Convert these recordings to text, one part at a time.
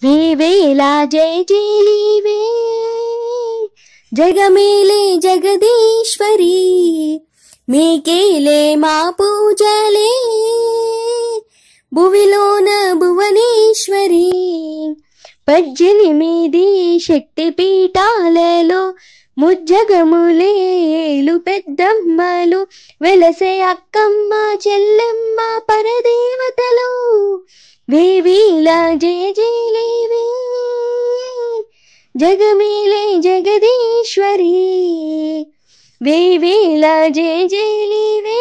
వేవేలా జయ జయలివే జగమేలే జగదీశ్వరి మీకేలే మా పూజలే భువిలోన భువనేశ్వరి 18 శక్తి పీఠాలలో ముజ్జగములేలు పెద్దమ్మలు వెలసే అక్కమ్మ చెల్లెమ్మ పరదేవతలు వేవేల జయ జయలివే జగమేలే జగదీశ్వరి వేవేల జయ జయలివే.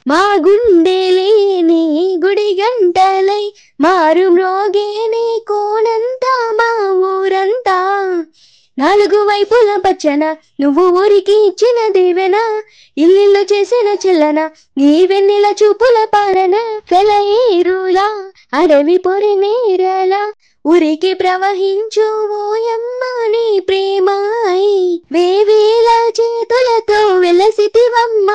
మా గుండెలేని గుడి గంటలై మారు మ్రోగేని కోనంతా మా ఊరంతా 4 వైపుల పచ్చన నువ్వు ఊరికి ఇచ్చిన దీవెన ఇల్లు చేసిన చెల్లన నీ వెన్నెల చూపుల పాలన సెలయేరులా అడవి పొరి నీరలా ఉరికి ప్రవహించు ఓయమ్మ నీ ప్రేమాయి వేవేల చేతులతో వెలసితివమ్మ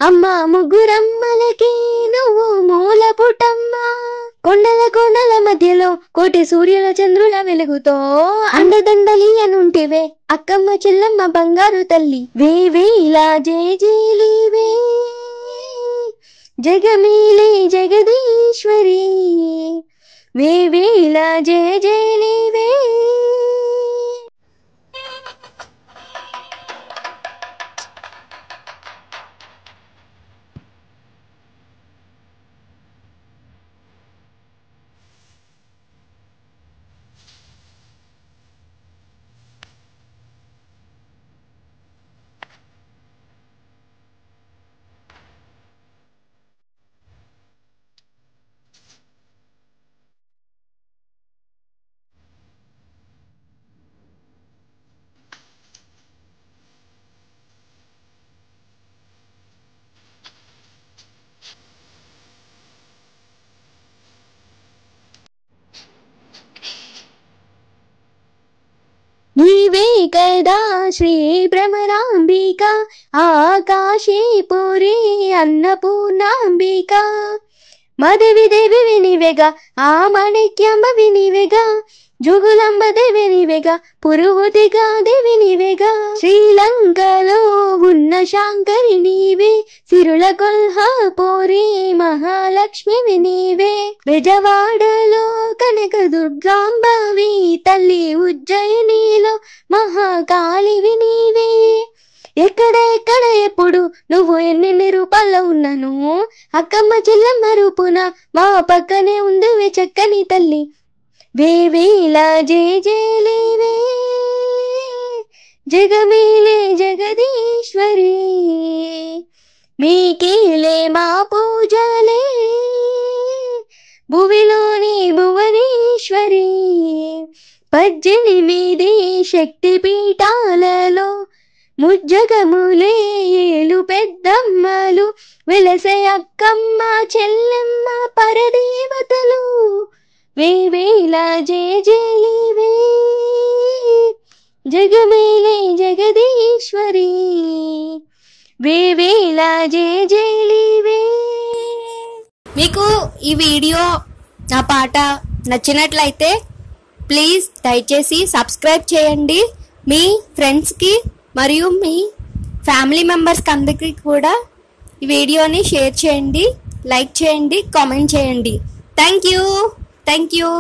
అమ్మ ముగ్గురమ్మలకి నువ్వు మూల పుటమ్మ కొండల మధ్యలో కోటి సూర్యుల చంద్రుల వెలుగుతో అండదండలియనుంటివే అక్కమ్మ చెల్లమ్మ బంగారు తల్లి వేవేల జయ జయలివే జగమేలే జగదీశ్వరి వేవేల జయ జయలివే. నీవే కదా శ్రీ భ్రమరాంబిక ఆకాశీపురి అన్నపూర్ణాంబిక మదేవి దేవి వినివేగా ఆ మాణిక్యంబ వినివేగా జుగులాంబ దేవి నివేగా పురుహుతిగా దేవి నివేగా శ్రీలంకలో ఉన్న శాంకరి నీవే సిరుల కొల్హాపురి మహాలక్ష్మి నీవే బెజవాడలో కనక దుర్గాంబవి తల్లి ఉజ్జయినిలో మహాకాళివి నీవే ఎక్కడ ఎప్పుడు నువ్వు ఎన్నెన్ని రూపాల్లో ఉన్నాను అక్కమ్మ చెల్లమ్మ రూపున మా పక్కనే ఉందివే చక్కని తల్లి వేవేల జయ జయలివే జగమేలే జగదీశ్వరి మీకేలే మా పూజలే భువిలోని భువనేశ్వరి 18 శక్తి పీఠాలలో ముజ్జగములే ఏలు పెద్దమ్మలు వెలసే అక్కమ్మ చెల్లెమ్మ పరదేవతలు వేవేల జయ జయలివే జగమేలే జగదీశ్వరి వేవేల జయ జయలివే. మీకు ఈ వీడియో నా పాట నచ్చినట్లయితే ప్లీజ్ దయచేసి సబ్స్క్రైబ్ చేయండి. మీ ఫ్రెండ్స్కి మరియు మీ ఫ్యామిలీ మెంబర్స్కి అందరికీ కూడా ఈ వీడియోని షేర్ చేయండి, లైక్ చేయండి, కామెంట్ చేయండి. Thank you.